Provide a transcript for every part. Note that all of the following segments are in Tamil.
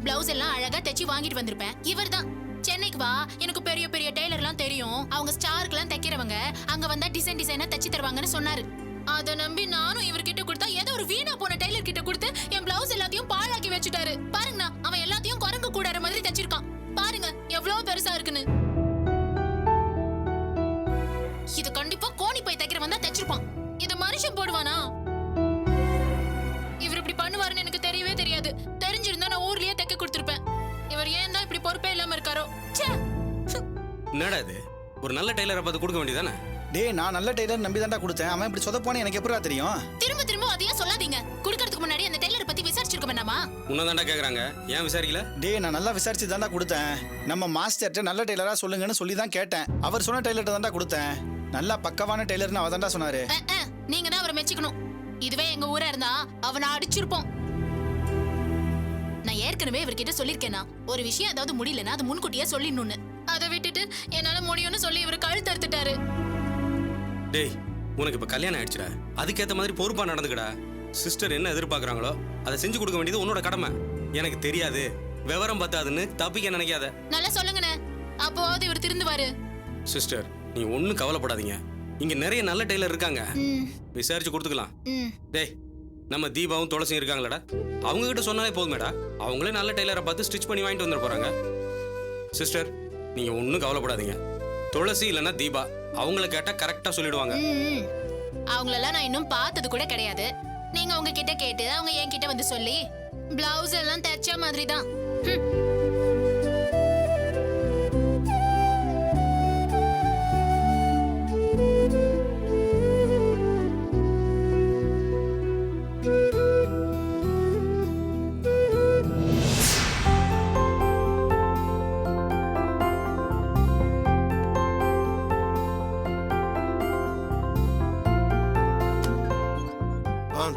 பிளவுஸ் எல்லாம் அழகா தைச்சு வாங்கிட்டு வந்திருப்பேன். இவர்தான் சென்னைக்கு வா, எனக்கு பெரிய பெரிய டெய்லர்லாம் தெரியும், அவங்க ஸ்டார்க்குலாம் தைக்கிறவங்க, அங்க வந்தா டிசைனா தைச்சு தருவாங்கன்னு சொன்னாரு. அத நம்பி நானும் இவர்கிட்ட கொடுத்தா ஏதோ ஒரு வீணா போன டெய்லர் கிட்ட கொடுத்து என் பிளவுஸ் எல்லாத்தையும் பாழாக்கி வச்சுட்டாரு. பாருங்கண்ணா, அவன் எல்லாத்தையும் குரங்கு கூடார மாதிரி தைச்சிருக்கான். பாருங்க எவ்வளவு பெருசா இருக்குன்னு. இது கண்டிப்பா கோணி போய் தைக்கிறவன் தான் தைச்சிருப்பான். இத மனுஷன் போடுவானா? இவர் இப்படி பண்ணுவாருன்னு எனக்கு தெரியவே தெரியாது. தெரிஞ்சிருந்தா நான் ஊர்லயே தைக்க கொடுத்திருப்பேன். இவர் ஏன் தான் இப்படி பொறுப்பே இல்லாம இருக்காரோ? என்னடா இது, ஒரு நல்ல டெய்லரை பார்த்து கொடுக்க வேண்டியதானே? டேய், நான் நல்ல டெய்லர் நம்பி தான்டா கொடுத்தேன். அவன் இப்படி சொதப்பானு எனக்கு எப்படா தெரியும்? திரும்ப திரும்ப அதையே சொல்லாதீங்க. குடுக்கறதுக்கு முன்னாடி அந்த டெய்லரை பத்தி விசாரிச்சிருக்க வேண்டாமா? உன்னதான்டா கேக்குறாங்க, ஏன் விசாரிக்கல? டேய், நான் நல்லா விசாரிச்சு தான்டா கொடுத்தேன். நம்ம மாஸ்டர்ட்ட நல்ல டெய்லரா சொல்லுங்கன்னு சொல்லி தான் கேட்டேன். அவர் சொன்ன டெய்லர்ட்ட தான்டா கொடுத்தேன். நல்லா பக்கவான டெய்லர்னு அவ தான்டா சொன்னாரு. நீங்க தான் அவரை மெச்சிக்கணும். இதுவே எங்க ஊரா இருந்தா அவனை அடிச்சிருப்போம். நான் ஏற்கனவே இவர்கிட்ட சொல்லிருக்கேனா, ஒரு விஷயம் ஏதாவது முடியலன்னா அது முன்கூட்டியே சொல்லிடணும்னு. அதை விட்டுட்டு என்னால முடியும்னு சொல்லி இவர் கழுத்து அறுத்துட்டாரு. டேய், உனக்கு இப்ப கல்யாணம் ஆயிடுச்சுடா, அதுக்கேத்த மாதிரி பொறுப்பா நடந்துக்கடா. சிஸ்டர் என்ன எதிர்பார்க்கறாங்களோ அதை செஞ்சு கொடுக்க வேண்டியது உன்னோட கடமை. எனக்கு தெரியாது, விவரம் பத்தாதுன்னு தப்பிக்க நினைக்காத. நல்லா சொல்லுங்கண்ணே, அப்போவாவது இவர் திருந்துவாரு. சிஸ்டர், நீ ஒன்னும் கவலைப்படாதீங்க. இங்க நிறைய நல்ல டெய்லர் இருக்காங்க, விசாரிச்சு கொடுத்துக்கலாம். டேய், நம்ம தீபாவும் துளசியும் இருக்காங்களடா, அவங்க கிட்ட சொன்னாலே போதுமேடா. அவங்களே நல்ல டெய்லரை பார்த்து ஸ்டிச் பண்ணி வாங்கிட்டு வந்துட போறாங்க. சிஸ்டர், நீங்க ஒன்னும் கவலைப்படாதீங்க. துளசி இல்லைன்னா தீபா, அவங்கள கேட்டா கரெக்டா சொல்லிடுவாங்க. அவங்களெல்லாம் நான் இன்னும் பார்த்தது கூட கிடையாது. நீங்க அவங்க கிட்ட கேட்டு அவங்க என்கிட்ட வந்து சொல்லி பிளவுஸ் எல்லாம் தைச்ச மாதிரி தான்.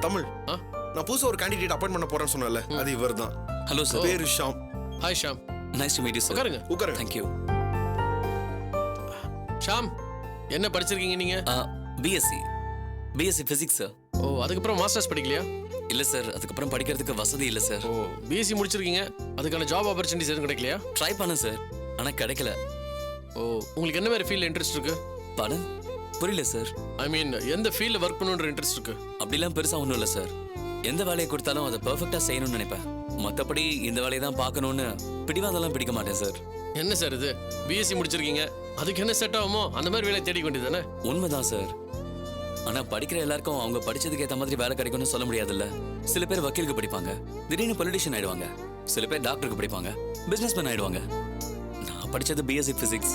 தமிழ், நான் புதுசா ஒரு கேண்டிடேட் அப்பாயிண்ட் பண்ண போறேன்னு சொன்னல, அது இவர்தான். Hello sir. பேரு Sham. Hi Sham. Nice to meet you sir. உட்காருங்க. உட்காருங்க. Thank you. ஷாம், என்ன படிச்சிருக்கீங்க நீங்க? BSc physics sir. ஓ, அதுக்கப்புறம் மாஸ்டர்ஸ் படிக்கலையா? இல்ல சார், அதுக்கப்புறம் படிக்கிறதுக்கு வசதி இல்ல சார். ஓ, பிஎஸ்சி முடிச்சிருக்கீங்க, அதுக்கான ஜாப் ஆப்பர்ச்சுனிட்டிஸ் எதுவும் கிடைக்கலையா? ட்ரை பண்ணேன் சார், ஆனா கிடைக்கல. ஓ, உங்களுக்கு என்ன மாதிரி ஃபீல்ட் இன்ட்ரெஸ்ட் இருக்கு? படம் புரியல சார். ஐ மீன், எந்த ஃபீல்ட்ல ஒர்க் பண்ணணும்ன்ற இன்ட்ரெஸ்ட் இருக்கு? அப்படிலாம் பெருசா ஒன்றும் இல்லை சார். எந்த வேலையை கொடுத்தாலும் அதை பெர்ஃபெக்டா செய்யணும்னு நினைப்பேன். மற்றபடி இந்த வேலையை தான் பார்க்கணும்னு பிடிவாதெல்லாம் பிடிக்க மாட்டேன் சார். என்ன சார் இது, பிஎஸ்சி முடிச்சிருக்கீங்க, அதுக்கு என்ன செட் ஆகுமோ அந்த மாதிரி வேலையை தேடிக்க வேண்டியதானே? உண்மைதான் சார். ஆனா படிக்கிற எல்லாருக்கும் அவங்க படிச்சதுக்கு ஏற்ற மாதிரி வேலை கிடைக்கும்னு சொல்ல முடியாதுல்ல. சில பேர் வக்கீலுக்கு படிப்பாங்க, திடீர்னு பொலிட்டிஷியன் ஆயிடுவாங்க. சில பேர் டாக்டருக்கு படிப்பாங்க, பிசினஸ்மேன் ஆயிடுவாங்க. நான் படிச்சது பிஎஸ்சி பிசிக்ஸ்.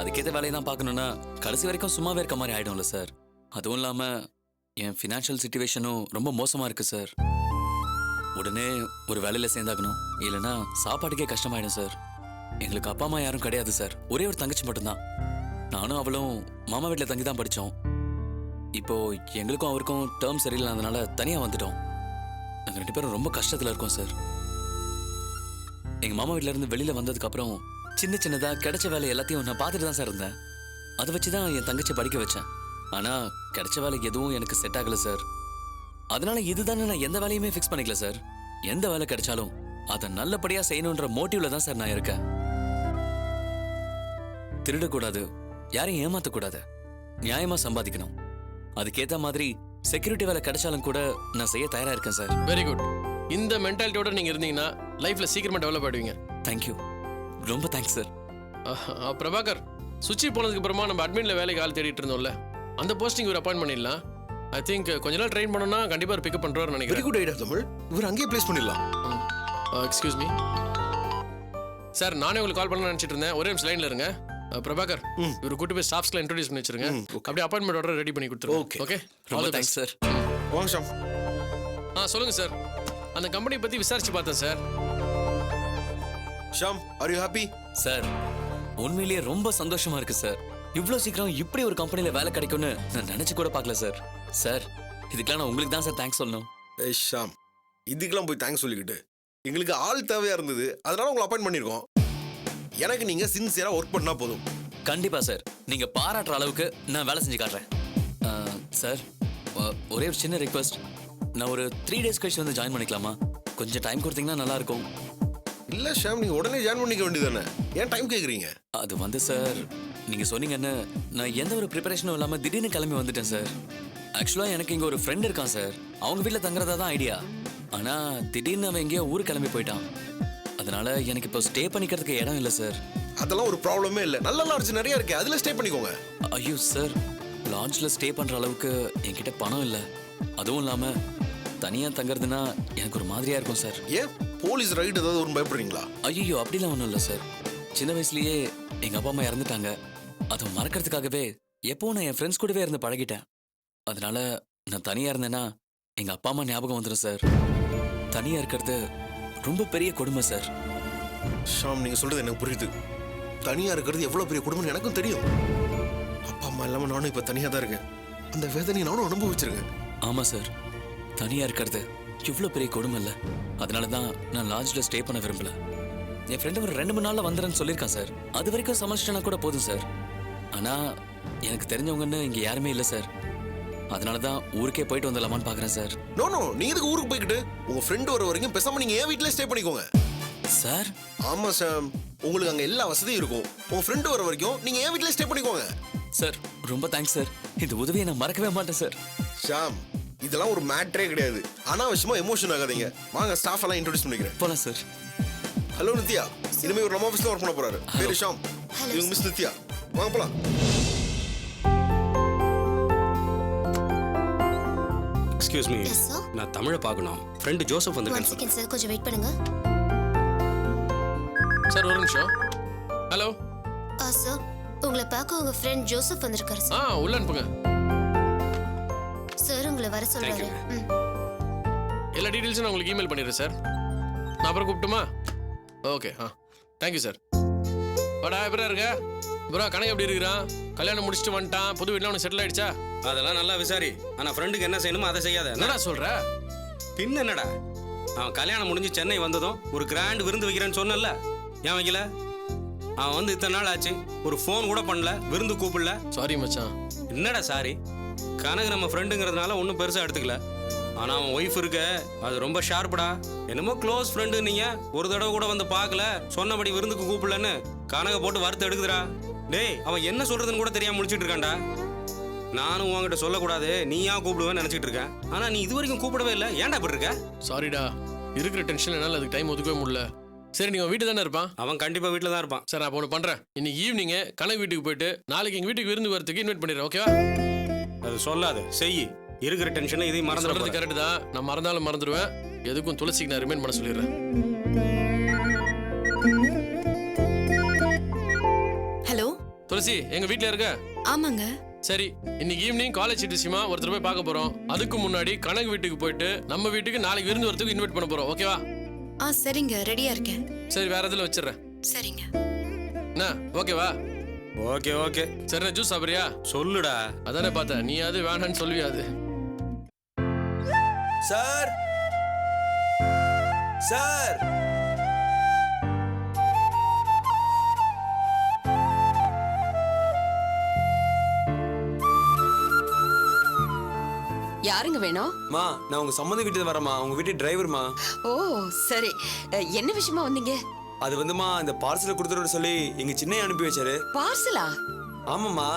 அதுக்கேற்ற வேலையை தான் பார்க்கணும்னா கடைசி வரைக்கும் சும்மாவே இருக்க மாதிரி ஆயிடும்ல சார். அதுவும் இல்லாம என் ஃபினான்ஷியல் சிச்சுவேஷனும் ரொம்ப மோசமா இருக்கு சார். உடனே ஒரு வேலையில சேர்ந்தாகணும், இல்லைன்னா சாப்பாட்டுக்கே கஷ்டமாயிடும் சார். எங்களுக்கு அப்பா அம்மா யாரும் கிடையாது சார், ஒரே ஒரு தங்கச்சி மட்டும்தான். நானும் அவளும் மாமா வீட்டில் தங்கி தான் படித்தோம். இப்போ எங்களுக்கும் அவருக்கும் டேர்ம் சரியில்லாதனால தனியாக வந்துட்டோம். நாங்கள் 2 பேரும் ரொம்ப கஷ்டத்தில் இருக்கோம் சார். எங்கள் மாமா வீட்டில இருந்து வெளியில் வந்ததுக்கப்புறம் சின்ன சின்னதாக கிடைச்ச வேலை எல்லாத்தையும் நான் பார்த்துட்டு தான் சார் இருந்தேன். அதை வச்சு தான் என் தங்கச்சி படிக்க வச்சேன். ஆனால் கிடைச்ச வேலை எதுவும் எனக்கு செட் ஆகலை சார். அதனால இதுதானே நான் எந்த வேலையுமே ஃபிக்ஸ் பண்ணிக்கல சார். எந்த வேலை கிடைச்சாலும் அதை நல்லபடியாக செய்யணுன்ற மோட்டிவ்ல தான் சார் நான் இருக்கேன். திருடக்கூடாது, யாரையும் ஏமாற்றக்கூடாது, நியாயமாக சம்பாதிக்கணும். அதுக்கேற்ற மாதிரி செக்யூரிட்டி வேலை கிடைச்சாலும் கூட நான் செய்ய தயாராக இருக்கேன் சார். Very good. இந்த மென்டாலிட்டியோட நீங்க இருந்தீங்கன்னா லைஃப்ல சீக்கிரமா டெவலப் ஆயிடுவீங்க. தேங்க்யூ, ரொம்ப தேங்க்ஸ் சார். பிரபாகர், சுச்சி போனதுக்கு அப்புறமா நம்ம அட்மின்ல வேலைக்கு ஆள் தேடிட்டு இருந்தோம்ல, அந்த போஸ்டிங் ஒரு அப்பாயிண்ட் பண்ணிடலாம். ஐ திங்க் கொஞ்ச நாள் ட்ரெயின் பண்ணோம்னா கண்டிப்பா பிக்கப் பண்றாருன்னு நினைக்கிறேன். வெரி குட் ஐடியா தமிழ், இவர் அங்கேயே பிளேஸ் பண்ணிடலாம். எக்ஸ்கியூஸ் மீ சார், நானே உங்களுக்கு கால் பண்ண நினைச்சிட்டு இருந்தேன். ஒரே நிமிஷம் லைன்ல இருங்க. பிரபாகர், இவர் கூட்டி போய் ஸ்டாஃப்ஸ்ல இன்ட்ரோடியூஸ் பண்ணி வச்சிருங்க. அப்படியே அப்பாயின்மெண்ட் ஆர்டர் ரெடி பண்ணி கொடுத்துருங்க. ஓகே, ரொம்ப தேங்க்ஸ் சார். வாங்க ஷாம். சொல்லுங்க சார். அந்த கம்பெனி பத்தி விசாரிச்சு பார்த்தேன் sir. Sham, are you happy? Sir, உண்மையிலேயே ரொம்ப சந்தோஷமா இருக்கு சார். இவ்வளோ சீக்கிரம் இப்படி ஒரு கம்பெனில வேலை கிடைக்கும்னு நான் நினைச்சு கூட பார்க்கல சார். சார், இதுக்கெல்லாம் நான் உங்களுக்கு தான் சார் தேங்க்ஸ் சொல்லணும். ஏய் ஷாம், இதுக்கெல்லாம் போய் தேங்க்ஸ் சொல்லிக்கிட்டு, எங்களுக்கு ஆள் தேவையா இருந்தது, அதனால உங்களை அப்பாயிண்ட் பண்ணியிருக்கோம். எனக்கு நீங்க சின்சியரா ஒர்க் பண்ணா போதும். கண்டிப்பா சார், நீங்க பாராட்டுற அளவுக்கு நான் வேலை செஞ்சு காட்டுறேன். சார், ஒரே ஒரு சின்ன ரிக்வெஸ்ட். நான் ஒரு 3 days கழிச்சு வந்து ஜாயின் பண்ணிக்கலாமா? கொஞ்சம் டைம் கொடுத்தீங்கன்னா நல்லா இருக்கும். இல்ல ஷாம், நீங்க உடனே ஜாயின் பண்ணிக்க வேண்டியதானே? ஏன் டைம் கேக்குறீங்க? அது வந்து சார், நீங்க சொன்னீங்கன்னு நான் எந்த ஒரு ப்ரிப்பரேஷனும் இல்லாம திடீர்னு கிளம்பி வந்துட்டேன் சார். ஆக்சுவலா எனக்கு இங்க ஒரு ஃப்ரெண்ட் இருக்கான் சார். அவங்க வீட்ல தங்குறதா தான் ஐடியா. ஆனா திடீர்னு அவன் எங்கேயோ ஊருக்கு கிளம்பி போயிட்டான். அதனால எனக்கு இப்போ ஸ்டே பண்ணிக்கிறதுக்கு இடம் இல்லை சார். அதெல்லாம் ஒரு ப்ராப்ளமே இல்ல. நல்ல லாட்ஜ் நிறைய இருக்கு, அதுல ஸ்டே பண்ணிக்கோங்க. ஐயோ சார், லாட்ஜ்ல ஸ்டே பண்ற அளவுக்கு என்கிட்ட பணம் இல்லை. அதுவும் இல்லாம தனியா தங்குறதுன்னா எனக்கு ஒரு மாதிரியா இருக்கும் சார். ஏன் போலீஸ் ரைடு ஏதாவது ஒரு பயப்படுறீங்களா? ஐயோ அப்படிலாம் ஒன்றும் இல்லை சார். சின்ன வயசுலயே எங்க அப்பா அம்மா இறந்துட்டாங்க. அதை மறக்கிறதுக்காகவே எப்பவும் நான் என் ஃப்ரெண்ட்ஸ் கூடவே இருந்து பழகிட்டேன். அதனால நான் தனியா இருந்தேன்னா எங்க அப்பா அம்மா ஞாபகம் வந்துடும் சார். தனியா இருக்கிறது ரொம்ப பெரிய கொடுமை சார். ஷாம், நீங்க சொல்றது எனக்கு புரியுது. தனியா இருக்கிறது எவ்வளவு பெரிய குடும்பம் எனக்கும் தெரியும். அப்பா அம்மா இல்லாம நானும் இப்ப தனியா தான் இருக்கேன். அந்த வேதனையை நானும் அனுபவிச்சிருக்கேன். ஆமா சார், தனியா இருக்கிறது இவ்வளோ பெரிய கொடுமை இல்லை. அதனால தான் நான் லாட்ஜில் ஸ்டே பண்ண விரும்பல. என் ஃப்ரெண்டு ஒரு 2-3 நாளில் வந்துடுறேன்னு சொல்லியிருக்கான் சார். அது வரைக்கும் சமைச்சிட்டனா கூட போதும் சார். ஆனால் எனக்கு தெரிஞ்சவங்கன்னு இங்கே யாருமே இல்லை சார். அதனால தான் ஊருக்கே போயிட்டு வந்துடலாமான்னு பார்க்குறேன் சார். நோ நோ, நீங்க எதுக்கு ஊருக்கு போய்கிட்டு? உங்க ஃப்ரெண்டு வர வரைக்கும் பேசாம நீங்க என் வீட்லயே ஸ்டே பண்ணிக்கோங்க. சார் ஆமா சாம், உங்களுக்கு அங்க எல்லா வசதியும் இருக்கும். உங்க ஃப்ரெண்டு வர வரைக்கும் நீங்க என் வீட்லயே ஸ்டே பண்ணிக்கோங்க. சார் ரொம்ப தேங்க்ஸ் சார். இந்த உதவியை நான் மறக்கவே மாட்டேன் சார். ஷாம், இதெல்லாம் ஒரு மேட்டரே கிடையாது. அனாவசியமா எமோஷன் ஆகாதீங்க. வாங்க, ஸ்டாஃப் எல்லாம் இன்ட்ரோடியூஸ் பண்ணிக்கிறேன். போலாம் சார். ஹலோ நித்யா, இனிமே ஒரு நம்ம ஆஃபீஸ்ல ஒர்க் பண்ண போறாரு. பேரு ஷாம், இவங்க மிஸ் நித்யா. வாங்க போலாம். Excuse me, Yes, sir. நான் தமிழை பார்க்கணும். ஃப்ரெண்டு ஜோசப் ஒன் வந்திருக்கேன். செகண்ட் சார், கொஞ்சம் வெயிட் பண்ணுங்க. சார் ஒரு நிமிஷம். ஹலோ. சார், உங்களை பார்க்க உங்க ஃப்ரெண்ட் ஜோசப் வந்திருக்காரு ஆ சார். உள்ள அனுப்புங்க. சார் உங்களை வர சொல்றாரு. ம். எல்லா டீடைல்ஸும் நான் உங்களுக்கு இமெயில் பண்ணிடுறேன் சார். நான் அப்புறம் கூப்பிட்டுமா? ஓகே. Thank you sir. வாடா, எப்படா இருக்க ப்ரோ? கணக்கு எப்படி இருக்கிறான்? கல்யாணம் முடிச்சுட்டு வந்துட்டான். புது வீட்டில் உனக்கு செட்டில் ஆயிடுச்சா? அதெல்லாம் நல்லா விசாரி. ஆனா ஃப்ரெண்டுக்கு என்ன செய்யணுமோ அதை செய்யாத. என்னடா சொல்ற? பின்ன என்னடா, அவன் கல்யாணம் முடிஞ்சு சென்னை வந்ததும் ஒரு கிராண்ட் விருந்து வைக்கிறேன்னு சொன்னல, ஏன் வைக்கல? அவன் வந்து இத்தனை நாள் ஆச்சு, ஒரு ஃபோன் கூட பண்ணல, விருந்து கூப்பிடல. சாரி மச்சான். என்னடா சாரி? கனகு நம்ம ஃப்ரெண்டுங்கிறதுனால ஒன்றும் பெருசாக எடுத்துக்கல. ஆனால் அவன் ஒய்ஃப் இருக்க, அது ரொம்ப ஷார்ப்டா. என்னமோ க்ளோஸ் ஃப்ரெண்டு நீங்க, ஒரு தடவை கூட வந்து பார்க்கல, சொன்னபடி விருந்துக்கு கூப்பிடலன்னு கனகை போட்டு வறுத்து எடுக்குதுடா. டேய், அவன் என்ன சொல்றதுன்னு கூட தெரியாம முடிச்சிட்டு இருக்கான்டா. நானும் உன்கிட்ட சொல்லக்கூடாது, நீ ஏன் கூப்பிடுவேன்னு நினைச்சிட்டு இருக்கேன். ஆனா நீ இது வரைக்கும் கூப்பிடவே இல்லை. ஏன்டா இப்படி இருக்க? சாரிடா, இருக்கிற டென்ஷன் என்னால் அதுக்கு டைம் ஒதுக்கவே முடியல. சரி, நீங்கள் வீட்டு தானே இருப்பான்? அவன் கண்டிப்பா வீட்டில் தான் இருப்பான். சார், நான் இப்போ ஒன்று பண்ணுறேன். இன்னைக்கு ஈவினிங் கனகு வீட்டுக்கு போயிட்டு நாளைக்கு எங்கள் வீட்டுக்கு விருந்து வரதுக்கு இன்வைட் பண்ணிடுறேன். ஓகேவா? அது சொல்லாது, செய். இருக்கிற டென்ஷனை இதையும் சொல்றது மறந்துடுறது. கரெக்ட் தான். நான் மறந்தாலும் மறந்துடுவேன். எதுக்கும் துளசிக்கு நான் ரிமைண்ட் பண்ண சொல்லிடுறேன். ஹலோ. துளசி எங்க வீட்ல இருக்க? ஆமாங்க. சரி, இன்னைக்கு ஈவினிங் காலேஜ் விஷயமா ஒருத்தர் போய் பார்க்க போறோம். அதுக்கு முன்னாடி கனகு வீட்டுக்கு போயிட்டு நம்ம வீட்டுக்கு நாளைக்கு விருந்து வரதுக்கு இன்வைட் பண்ண போறோம். ஓகேவா? சரிங்க, ரெடியா இருக்கேன். சரி, வேற எதுல வச்சிடுறேன். சரிங்க. என்ன, ஓகேவா? Okay okay. சரி, ஜூஸ் சாப்பிடுறியா? சொல்லுடா. அதானே பார்த்தேன், நீ அது வேணான்னு சொல்லுவியா? அது சார் சார் யாருங்க வேணும்? மா, நான் உங்க சம்மந்தி வீட்டுக்கு வரேம்மா. உங்க வீட்டு டிரைவர்மா. ஓ சரி, என்ன விஷயமா வந்தீங்க? அது வந்துமா, இந்த பார்சலை கொடுத்துட சொல்லி எங்க சின்னையா அனுப்பி வச்சாரு. பார்சலா? ஆமாம்மா,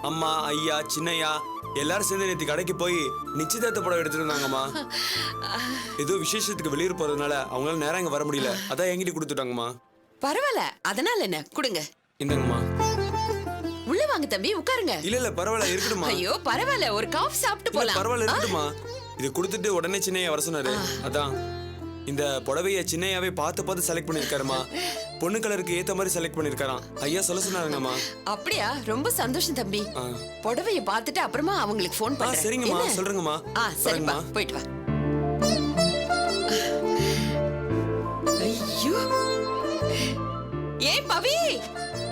அம்மா ஐயா சின்னையா எல்லாரும் சேர்ந்து நேற்று கடைக்கு போய் நிச்சயதார்த்த படம் எடுத்துட்டு இருந்தாங்கம்மா. ஏதோ விசேஷத்துக்கு வெளியூர் போறதுனால அவங்களால நேரம் இங்க வர முடியல, அதான் என்கிட்ட கொடுத்துட்டாங்கம்மா. பரவாயில்ல, அதனால என்ன, கொடுங்க. இந்தங்கம்மா. உள்ள வாங்க தம்பி, உட்காருங்க. இல்ல இல்ல பரவாயில்ல, இருக்கட்டுமா. ஐயோ பரவாயில்ல, ஒரு காஃபி சாப்பிட்டு இல்ல, போலாம். பரவாயில்ல, இருக்கட்டுமா. இது கொடுத்துட்டு உடனே சின்னையா வர சொன்னாரு. அதான் இந்த புடவைய சின்னையாவே பார்த்து செலக்ட் பண்ணிருக்காருமா. பொண்ணு கலருக்கு ஏத்த மாதிரி செலக்ட் பண்ணிருக்காராம். ஐயா சொல்ல சொன்னாருங்கம்மா. அப்படியா? ரொம்ப சந்தோஷம் தம்பி. புடவைய பார்த்துட்டு அப்புறமா அவங்களுக்கு ஃபோன் பண்றேன். சரிங்கம்மா, சொல்றேங்கம்மா. சரிப்பா, போயிட்டு வா. ஐயோ, ஏய் பவி,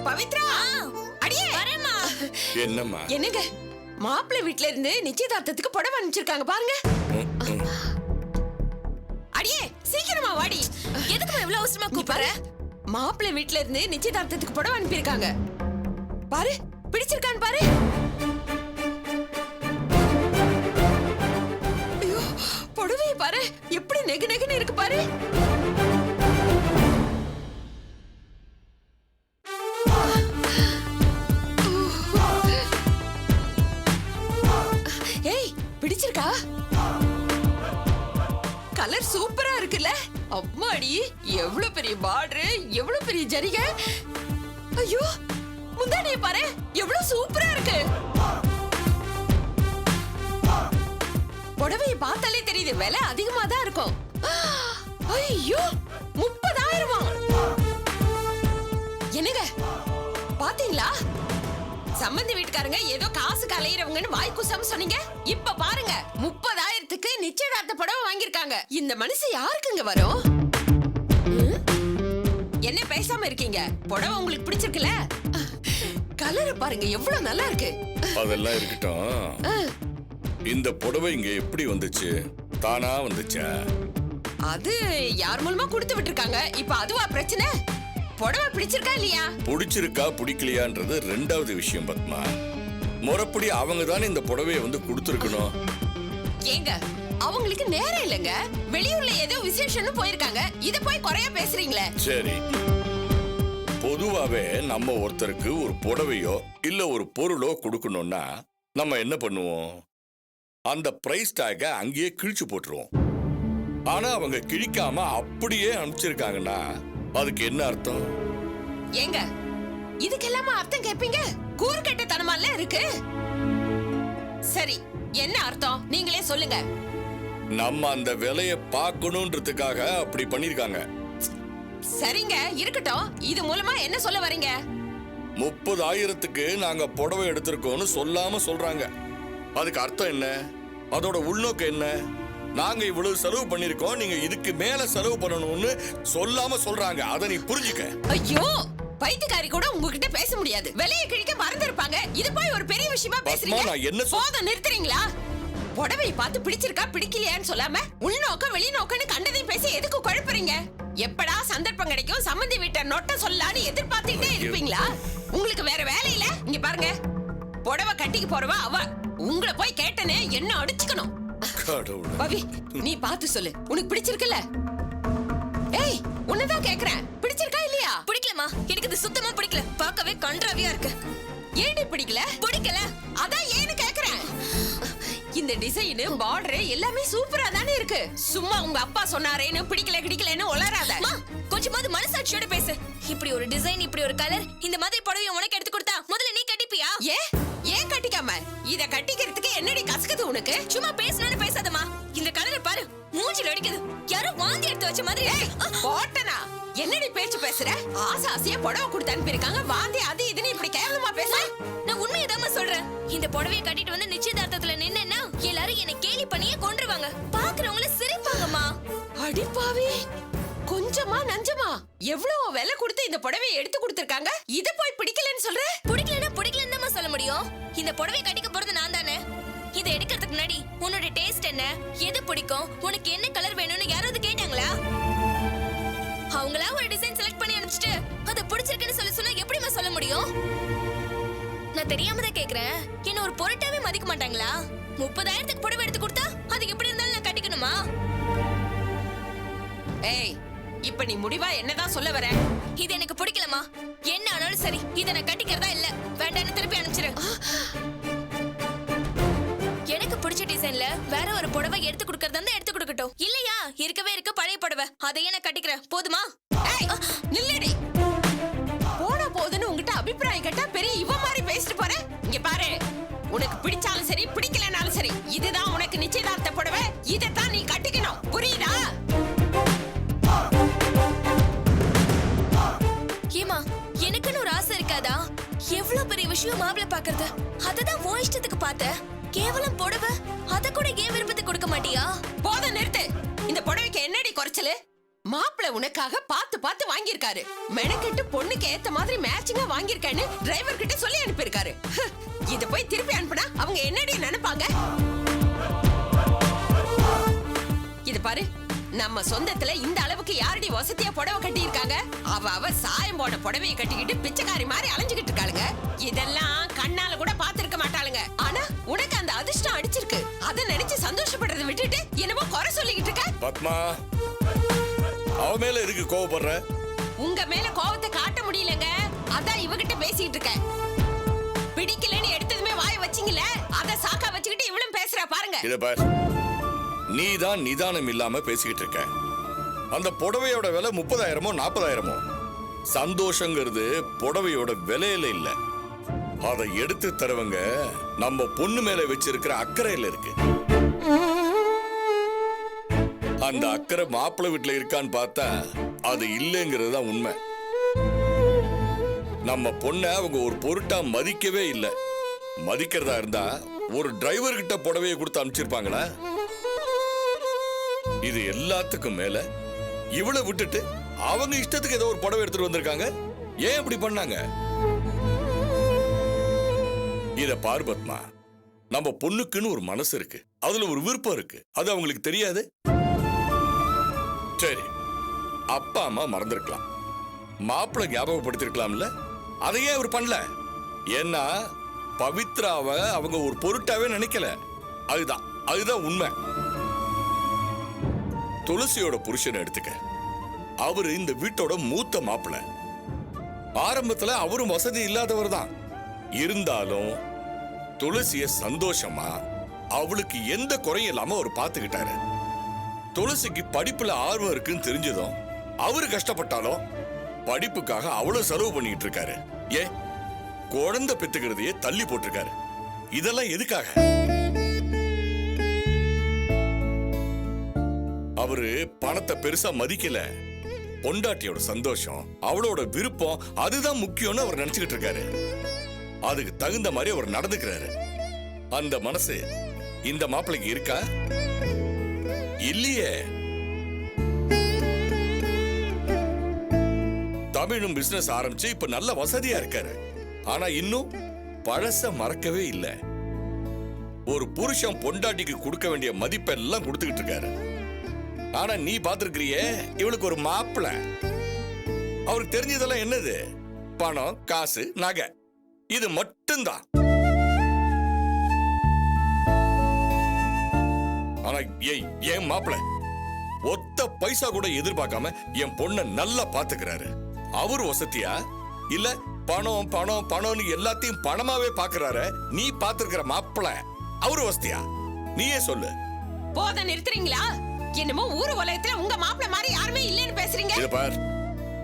பவித்ரா, அடியே வரேம்மா. என்னம்மா? என்னங்க, மாப்பிள்ளை வீட்ல இருந்து நிச்சயதார்த்தத்துக்கு புடவை அனுப்பிச்சிருக்காங்க பாருங்க. அடியே சீக்கிரமா வாடி. எதுக்கு இவ்வளவு அவசரமா கூப்பிடுற? மாப்பிள்ளை வீட்ல இருந்து நிச்சயதார்த்தத்துக்கு புடவை அனுப்பியிருக்காங்க பாரு. பிடிச்சிருக்கான்னு பாரு. ஐயோ, புடவையை பாரு, எப்படி நெகு நெகுன்னு இருக்கு பாரு. பிடிச்சிருக்கா? கலர் சூப்பரா இருக்குல்ல? அம்மாடி, எவ்வளவு பெரிய பார்டர், எவ்வளவு பெரிய ஜரிகை. ஐயோ, முந்தானிய பாரு, எவ்வளவு சூப்பரா இருக்கு. புடவையை பார்த்தாலே தெரியுது, விலை அதிகமா தான் இருக்கும். ஐயோ, 30,000. என்னங்க பாத்தீங்களா? சம்பந்தி வீட்டுக்காரங்க ஏதோ காசு கலையிறவங்கன்னு வாய் குசாம சொன்னீங்க. இப்ப பாருங்க, 30,000க்கு நிச்சயதார்த்த புடவை வாங்கியிருக்காங்க. இந்த மனசு யாருக்குங்க வரும்? என்ன பேசாம இருக்கீங்க? புடவை உங்களுக்கு பிடிச்சிருக்குல? கலர் பாருங்க, எவ்வளவு நல்லா இருக்கு. அதெல்லாம் இருக்கட்டும். இந்த புடவை இங்க எப்படி வந்துச்சு? தானா வந்துச்சா? அது யார் மூலமா கொடுத்து விட்டுருக்காங்க. இப்ப அதுவா பிரச்சனை? புடவை பிடிச்சிருக்கா இல்லையா? பிடிச்சிருக்கா பிடிக்கலையான்றது ரெண்டாவது விஷயம் பத்மா. முறைப்படி அவங்க தானே இந்த புடவையை வந்து கொடுத்துருக்கணும். ஏங்க, அவங்களுக்கு நேரம் இல்லைங்க. வெளியூர்ல ஏதோ விசேஷம்னு போயிருக்காங்க. இத போய் குறைய பேசுறீங்களே. சரி, பொதுவாவே நம்ம ஒருத்தருக்கு ஒரு புடவையோ இல்ல ஒரு பொருளோ கொடுக்கணும்னா நம்ம என்ன பண்ணுவோம்? அந்த பிரைஸ் டாக அங்கேயே கிழிச்சு போட்டுருவோம். ஆனா அவங்க கிழிக்காம அப்படியே அனுப்பிச்சிருக்காங்கன்னா அதுக்கு என்ன அர்த்தம்? ஏங்க, இதுக்கெல்லாம் அர்த்தம் கேட்பீங்க? கூறுகட்டத்தனமால இருக்கு. சரி, என்ன அர்த்தம் நீங்களே சொல்லுங்க. நம்ம அந்த விலையை பார்க்கணும்ன்றதுக்காக அப்படி பண்ணிருக்காங்க. சரிங்க, இருக்கட்டும். இது மூலமா என்ன சொல்ல வரீங்க? 30,000க்கு நாங்க புடவை எடுத்திருக்கோம்னு சொல்லாம சொல்றாங்க. அதுக்கு அர்த்தம் என்ன? அதோட உள்நோக்கம் என்ன? நாங்க இவ்வளவு செலவு பண்ணிருக்கோம், நீங்க இதுக்கு மேல செலவு பண்ணணும்னு சொல்லாம சொல்றாங்க. அதை நீ புரிஞ்சுக்க. ஐயோ, பைத்தியக்காரி கூட உங்ககிட்ட பேச முடியாது. விலையை கிழிக்க மறந்து இருப்பாங்க. இது போய் ஒரு பெரிய விஷயமா பேசுறீங்க. நான் என்ன போதும், நிறுத்துறீங்களா? புடவை பார்த்து பிடிச்சிருக்கா பிடிக்கலையான்னு சொல்லாம உள்நோக்கம் வெளிநோக்கம்னு கண்டதையும் பேசி எதுக்கு குழப்பறீங்க? எப்படா சந்தர்ப்பம் கிடைக்கும் சம்மந்தி வீட்டை நொட்ட சொல்லலான்னு எதிர்பார்த்துட்டே இருப்பீங்களா? உங்களுக்கு வேற வேலை இல்ல? இங்க பாருங்க, புடவை கட்டிக்கு போறவா அவ. உங்களை போய் கேட்டனே என்ன அடிச்சுக்கணும். பவி, நீ பார்த்து சொல்லு, உனக்கு பிடிச்சிருக்குல்ல? ஏய், உன்னதான் கேக்குறேன், பிடிச்சிருக்கா இல்லையா? பிடிக்கலமா, எனக்கு இது சுத்தமா பிடிக்கல. பார்க்கவே கன்றாவியா இருக்கு. ஏன்டி பிடிக்கல? பிடிக்கல, அதான் ஏன்னு கேக்குறேன். இந்த டிசைன், பார்டர் எல்லாமே சூப்பரா தானே இருக்கு. சும்மா உங்க அப்பா சொன்னாரேன்னு பிடிக்கல கிடிக்கலன்னு உளறாத. கொஞ்சமாவது மனசாட்சியோட பேசு. இப்படி ஒரு டிசைன், இப்படி ஒரு கலர், இந்த மாதிரி புடவையை உனக்கு எடுத்து கொடுத்தா முதல்ல நீ கட்டிப்பியா? ஏன் கட்டிக்காம? இத கட்டிக்கிறதுக்கு என்னடி கசக்குது உனக்கு? சும்மா பேசணும்னு பேசாதமா. இந்த கலரை பாரு, மூஞ்சில அடிக்குது. யாரோ வாந்தி எடுத்து வச்ச மாதிரி. போட்டனா? என்னடி பேச்சு பேசுற? ஆசை ஆசையா புடவை கொடுத்து அனுப்பியிருக்காங்க, வாந்தி அது இதுன்னு இப்படி கேவலமா பேச. நான் உண்மையதாம்மா சொல்றேன். இந்த புடவையை கட்டிட்டு வந்து நிச்சயதார்த்தத்துல நின்னா எல்லாரும் என்ன கேலி பண்ணியே கொன்றுவாங்க. பாக்குறவங்கள சிரிப்பாங்கம்மா. அடிப்பாவி, கொஞ்சமா நஞ்சமா எவ்வளவு விலை கொடுத்து இந்த புடவையை எடுத்து கொடுத்திருக்காங்க. இத போய் பிடிக்கலன்னு சொல்ற? பிடிக்கலன்னா பிடிக்கலன்னு தான் சொல்ல முடியும். இந்த புடவையை கட்டிக்க போறது நான் தானே. இதை எடுக்கிறதுக்கு முன்னாடி உன்னோட டேஸ்ட் என்ன, எது பிடிக்கும், உனக்கு என்ன கலர் வேணும்னு யாராவது கேட்டாங்களா? அவங்களா ஒரு டிசைன் செலக்ட் பண்ணி அனுப்பிச்சிட்டு அது பிடிச்சிருக்குன்னு சொல்ல சொன்னா எப்படிமா சொல்ல முடியும்? நான் தெரியாம தான் கேக்குறேன். என்ன ஒரு பொருட்டாவே மதிக்க மாட்டாங்களா? 30,000க்கு புடவை எடுத்து கொடுத்தா அது எப்படி இருந்தாலும் நான் கட்டிக்கணுமா? ஏய், இப்ப நீ முடிவா என்னதான் சொல்ல வர? இது எனக்கு பிடிக்கலமா. என்ன ஆனாலும் சரி, இதை நான் கட்டிக்கிறதா இல்ல. வேண்டான்னு திருப்பி அனுப்பிச்சிரு. எனக்கு பிடிச்ச டிசைன்ல வேற ஒரு புடவை எடுத்து கொடுக்கறதா எடுத்து கொடுக்கட்டும். இல்லையா, இருக்கவே இருக்க பழைய புடவை, அதையே நான் கட்டிக்கிறேன். போதுமா? ஏய், நில்லடி. போன போதுன்னு உங்ககிட்ட அபிப்பிராயம் கேட்டா பெரிய இவ மாதிரி பேசிட்டு போற. இங்க பாரு, உனக்கு பிடிச்சாலும் சரி பிடிக்கலனாலும் சரி, இதுதான் உனக்கு நிச்சயதார்த்த புடவை. இதைத்தான் நீ கட்டிக்கணும், புரியுதா? ஏமா, எனக்குன்னு ஒரு ஆசை இருக்காதா? எவ்வளவு பெரிய விஷயம் மாப்பிள்ளை பாக்குறது. அததான் உன் இஷ்டத்துக்கு பார்த்த. கேவலம் புடவை, அத கூட ஏன் விருப்பத்துக்கு கொடுக்க மாட்டியா? போதும், நிறுத்து. இந்த புடவைக்கு என்னடி குறைச்சலு? மாப்பிள்ளை உனக்காக பார்த்து பார்த்து வாங்கியிருக்காரு. மெனக்கெட்டு பொண்ணுக்கு ஏத்த மாதிரி மேட்சிங்கா வாங்கியிருக்கேன்னு டிரைவர் கிட்ட சொல்லி அனுப்பியிருக்காரு. இத போய் திருப்பி அனுப்புனா அவங்க என்னடி நினைப்பாங்க? இது பாரு, நம்ம சொந்தத்துல இந்த அளவுக்கு யாரடி வசதியா புடவை கட்டி இருக்காங்க? அவ சாயம் போன புடவையை கட்டிக்கிட்டு பிச்சைக்காரி மாதிரி அலைஞ்சுகிட்டு இருக்காளுங்க. இதெல்லாம் கண்ணால கூட பாத்திருக்க மாட்டாளுங்க. ஆனா உனக்கு அந்த அதிர்ஷ்டம் அடிச்சிருக்கு. அத நினைச்சு சந்தோஷப்படுறதை விட்டுட்டு என்னமோ குறை சொல்லிக்கிட்டு இருக்க. பத்மா, அவ மேல இருக்கு கோவப்படுற? உங்க மேல கோவத்தை காட்ட முடியலங்க, அதான் இவகிட்ட பேசிட்டு இருக்க. பிடிக்கலன்னு எடுத்ததுமே வாய வச்சீங்கல, அத சாக்கா வச்சுக்கிட்டு இவளும் பேசுறா பாருங்க. இத பார், நீ தான் நிதானம் இல்லாம பேசிக்கிட்டு இருக்க. அந்த புடவையோட விலை 30,000மோ 40,000மோ. சந்தோஷங்கிறது புடவையோட விலையில இல்ல, அதை எடுத்து தரவங்க நம்ம பொண்ணு மேல வச்சிருக்கிற அக்கறையில இருக்கு. அந்த அக்கறை மாப்பிள்ளை வீட்டுல இருக்கான்னு பார்த்தா அது இல்லைங்கிறது தான் உண்மை. நம்ம பொண்ணை அவங்க ஒரு பொருட்டா மதிக்கவே இல்லை. மதிக்கிறதா இருந்தா ஒரு டிரைவர் கிட்ட புடவையை கொடுத்து அனுப்பிச்சிருப்பாங்களா? இது எல்லாத்துக்கும் மேல இவ்வளவு விட்டுட்டு அவங்க இஷ்டத்துக்கு ஏதோ ஒரு புடவை எடுத்துட்டு வந்திருக்காங்க. ஏன் இப்படி பண்ணாங்க? இத பாரு பத்மா, நம்ம பொண்ணுக்குன்னு ஒரு மனசு இருக்கு, அதுல ஒரு விருப்பம் இருக்கு. அது அவங்களுக்கு தெரியாது. சரி, அப்பா அம்மா மறந்திருக்கலாம், மாப்பிள்ளை ஞாபகப்படுத்திருக்கலாம்ல. அதையே அவர் பண்ணல. ஏன்னா பவித்ராவை அவங்க ஒரு பொருட்டாவே நினைக்கல. அதுதான் உண்மை. துளசியோட புருஷனை எடுத்துக்க. அவரு இந்த வீட்டோட மூத்த மாப்பிள்ளை. ஆரம்பத்துல அவரும் வசதி இல்லாதவர் தான். இருந்தாலும் துளசிய சந்தோஷமா அவளுக்கு எந்த குறையும் இல்லாம அவர் பார்த்துக்கிட்டாரு. துளசிக்கு படிப்புல ஆர்வம் இருக்குன்னு தெரிஞ்சதும் அவரு கஷ்டப்பட்டாலும் படிப்புக்காக அவ்வளவு செலவு பண்ணிட்டு இருக்காரு. ஏன் குழந்தை பெத்துக்கிறதையே தள்ளி போட்டிருக்காரு. இதெல்லாம் எதுக்காக? அவரு பணத்தை பெருசா மதிக்கல. பொண்டாட்டியோட சந்தோஷம், அவளோட விருப்பம், அதுதான் முக்கியம்னு அவர் நினைச்சுக்கிட்டு இருக்காரு. அதுக்கு தகுந்த மாதிரி அவர் நடந்துக்கிறாரு. அந்த மனசு இந்த மாப்பிள்ளைக்கு இருக்கா? இல்லையே. தமிழும் பிசினஸ் ஆரம்பிச்சு இப்ப நல்ல வசதியா இருக்காரு. ஆனா இன்னும் பழச மறக்கவே இல்ல. ஒரு புருஷன் பொண்டாட்டிக்கு கொடுக்க வேண்டிய மதிப்பெல்லாம் கொடுத்துக்கிட்டு இருக்காரு. ஆனா நீ பாத்துருக்கிறியே, இவளுக்கு ஒரு மாப்பிள்ள. அவருக்கு தெரிஞ்சதெல்லாம் என்னது? பணம், காசு, நகை, இது மட்டும்தான். ஆனா ஏன் மாப்பிள்ள ஒத்த பைசா கூட எதிர்பார்க்காம என் பொண்ண நல்லா பாத்துக்கிறாரு. அவரு வசதியா இல்ல பணம் பணம் பணம்னு எல்லாத்தையும் பணமாவே பாக்குறாரு. நீ பாத்துக்கிற மாப்பிள்ள அவரு வசதியா? நீயே சொல்லு. போத நிறுத்துறீங்களா? என்னமோ ஊரு உலகத்துல உங்க மாப்பிள்ள மாதிரி யாருமே இல்லன்னு பேசுறீங்க. இத பார்,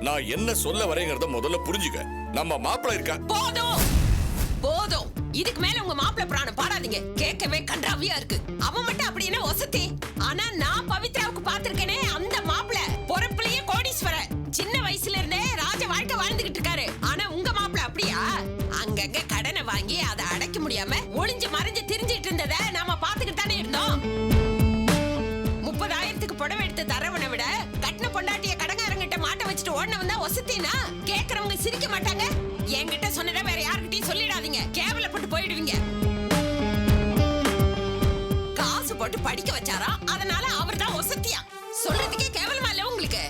நான் என்ன சொல்ல வரேங்கிறத முதல்ல புரிஞ்சுக்க. நம்ம மாப்பிள்ள இருக்கா? போதும் போதும். இதுக்கு மேல உங்க மாப்பிள்ள பிராணம் பாடாதீங்க. கேட்கவே கன்றாவியா இருக்கு. அவன் மட்டும் அப்படி என்ன வசதி? ஆனா நான் பவித்ராவுக்கு பாத்திருக்கேனே, அந்த மாப்பிள்ள பொறுப்புலயே கோடீஸ்வரர். சின்ன வயசுல இருந்தே ராஜ வாழ்க்கை வாழ்ந்துகிட்டு இருக்காரு. ஆனா உங்க மாப்பிள்ள அப்படியா? அங்கங்க கடனை வாங்கி அதை அடைக்க முடியாம ஒளிஞ்சு மறைஞ்சு திரிஞ்சிட்டு இருந்தத நாம பாத்துக்கிட்டு தானே இருந்தோம். 30,000க்கு புடவை எடுத்து தரவனை விட கட்டின பொண்டாட்டிய கடங்காரங்கிட்ட மாட்ட வச்சுட்டு ஓடனவன் தான் வசதினா கேக்குறவங்க சிரிக்க மாட்டாங்க. என்கிட்ட சொன்னதை வேற யாருக்கிட்டையும் சொல்லிடாதீங்க, கேவலப்பட்டு போயிடுவீங்க. காசு போட்டு படிக்க வச்சாரா, அதனால அவர் தான் வசதியா? சொல்றதுக்கே கேவலமா இல்ல உங்களுக்கு?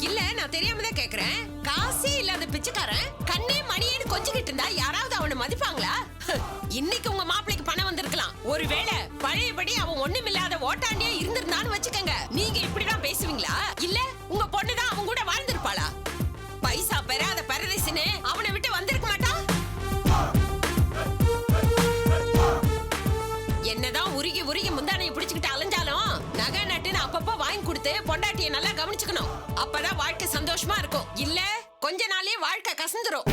இல்ல, நான் தெரியாம தான் கேக்குறேன். காசே இல்லாத பிச்சைக்காரன் கண்ணே மணியேன்னு கொஞ்சிக்கிட்டு இருந்தா யாராவது அவனை மதிப்பாங்களா? இன்னைக்கு உங்க மாப்பிளைக்கு பணம் வந்திருக்கலாம். ஒருவேளை பழையபடி அவன் ஒண்ணுமில்லாத ஓட்டாண்டியா இருந்திருந்தான்னு வச்சுக்கங்க, நீங்க இப்படிதான் பேசுவீங்களா? இல்ல உங்க பொண்ணுதான் அவன் கூட வாழ்ந்திருப்பாளா? பைசா பெறாத பரதேசின்னு அவனை விட்டு வந்திருக்க மாட்டான். என்னதான் உருகி உருகி முந்தானையை பிடிச்சுக்கிட்டு அலைஞ்சாலும் நகை நட்டுன்னு அப்பப்ப வாங்கி கொடுத்து பொண்டாட்டியை நல்லா கவனிச்சுக்கணும். அப்பதான் வாழ்க்கை சந்தோஷமா இருக்கும். இல்ல கொஞ்ச நாளே வாழ்க்கை கசந்துரும்.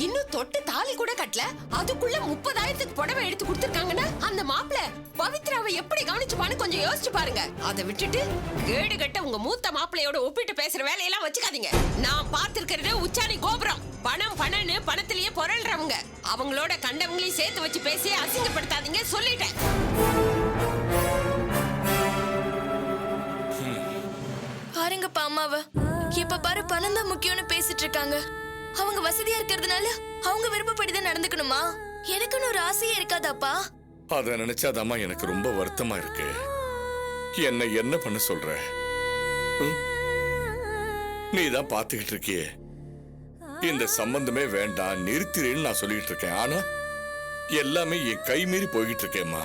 இன்னும் தொட்டு தாலி கூட கட்டல, அதுக்குள்ள 30,000க்கு புடவை எடுத்து கொடுத்திருக்காங்கன்னா அந்த மாப்பிள்ள பவித்ராவை எப்படி கவனிச்சுப்பான்னு கொஞ்சம் யோசிச்சு பாருங்க. அதை விட்டுட்டு கேடு கட்ட உங்க மூத்த மாப்பிள்ளையோட ஒப்பிட்டு பேசுற வேலையெல்லாம் வச்சுக்காதீங்க. நான் பார்த்திருக்கிறது உச்சாணி கோபுரம். பணம் பணம்னு பணத்திலேயே புரள்றவங்க. அவங்களோட கண்டவங்களையும் சேர்த்து வச்சு பேசி அசிங்கப்படுத்தாதீங்க, சொல்லிட்டேன். பாருங்கப்பா அம்மாவை, இப்ப பாரு பணம் தான் முக்கியம்னு பேசிட்டு இருக்காங்க. அவங்க வசதியா இருக்கிறதுனால அவங்க விருப்பப்படிதான் நடந்துக்கணுமா? எனக்குன்னு ஒரு ஆசையே இருக்காதாப்பா? அத நினைச்சாதாம்மா எனக்கு ரொம்ப வருத்தமா இருக்கு. என்ன பண்ண சொல்ற? நீ தான் பாத்துக்கிட்டு இருக்கியே, இந்த சம்பந்தமே வேண்டாம் நிறுத்திறேன்னு நான் சொல்லிட்டு இருக்கேன். ஆனா எல்லாமே என் கை மீறி போய்கிட்டு இருக்கேம்மா.